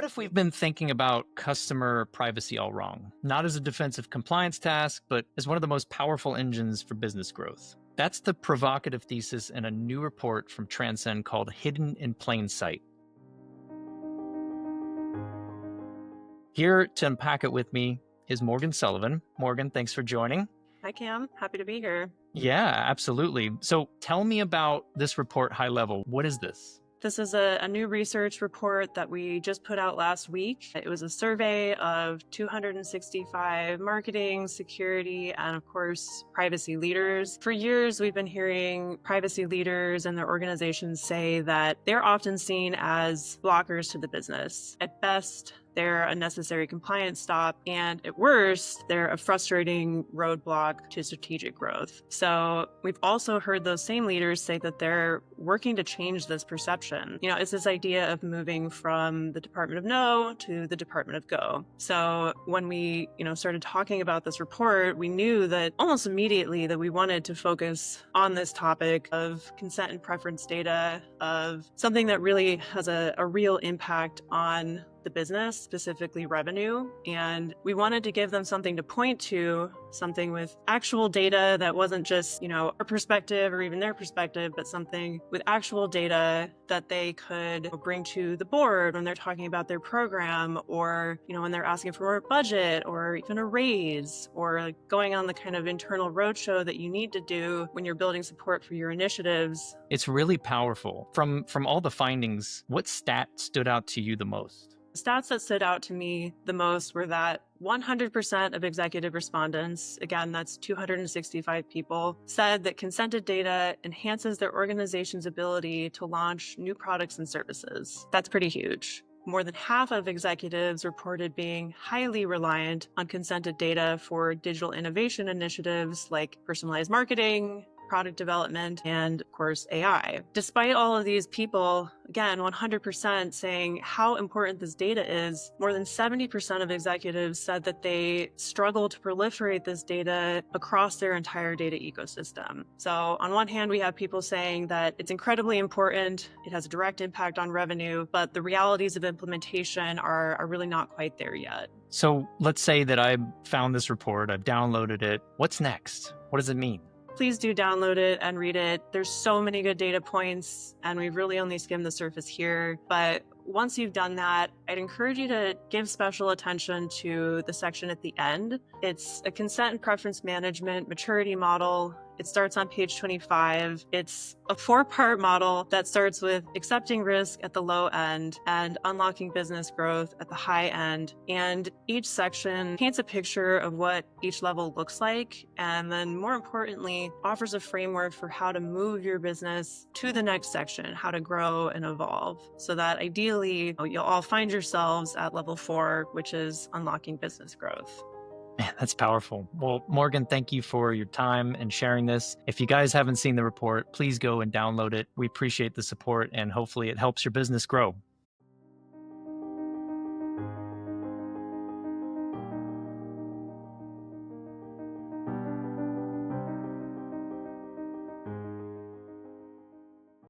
if we've been thinking about customer privacy all wrong? Not as a defensive compliance task, but as one of the most powerful engines for business growth. That's the provocative thesis in a new report from Transcend called Hidden in Plain Sight. Here to unpack it with me is Morgan Sullivan. Morgan, thanks for joining. Hi, Cam. Happy to be here. Yeah, absolutely. So tell me about this report high level. What is this? This is a new research report that we just put out last week. It was a survey of 265 marketing, security, and of course, privacy leaders. For years, we've been hearing privacy leaders and their organizations say that they're often seen as blockers to the business. At best, they're a necessary compliance stop, and at worst, they're a frustrating roadblock to strategic growth. So we've also heard those same leaders say that they're working to change this perception. It's this idea of moving from the Department of No to the Department of Go. So when we, started talking about this report, we knew that almost immediately that we wanted to focus on this topic of consent and preference data, of something that really has a real impact on the business, specifically revenue. And we wanted to give them something to point to, something with actual data that wasn't just, our perspective or even their perspective, but something with actual data that they could bring to the board when they're talking about their program, or, when they're asking for more budget or even a raise, or going on the kind of internal roadshow that you need to do when you're building support for your initiatives. It's really powerful. From all the findings, what stat stood out to you the most? Stats that stood out to me the most were that 100% of executive respondents, again, that's 265 people, said that consented data enhances their organization's ability to launch new products and services. That's pretty huge. More than half of executives reported being highly reliant on consented data for digital innovation initiatives like personalized marketing, product development, and of course, AI. Despite all of these people, again, 100% saying how important this data is, more than 70% of executives said that they struggle to proliferate this data across their entire data ecosystem. So on one hand, we have people saying that it's incredibly important, it has a direct impact on revenue, but the realities of implementation are really not quite there yet. So let's say that I found this report, I've downloaded it. What's next? What does it mean? Please do download it and read it. There's so many good data points, and we've really only skimmed the surface here. But once you've done that, I'd encourage you to give special attention to the section at the end. It's a consent and preference management maturity model. It starts on page 25. It's a 4-part model that starts with accepting risk at the low end and unlocking business growth at the high end. And each section paints a picture of what each level looks like. And then more importantly, offers a framework for how to move your business to the next section, how to grow and evolve, so that ideally you'll all find yourselves at level 4, which is unlocking business growth. Man, that's powerful. Well, Morgan, thank you for your time and sharing this. If you guys haven't seen the report, please go and download it. We appreciate the support, and hopefully it helps your business grow.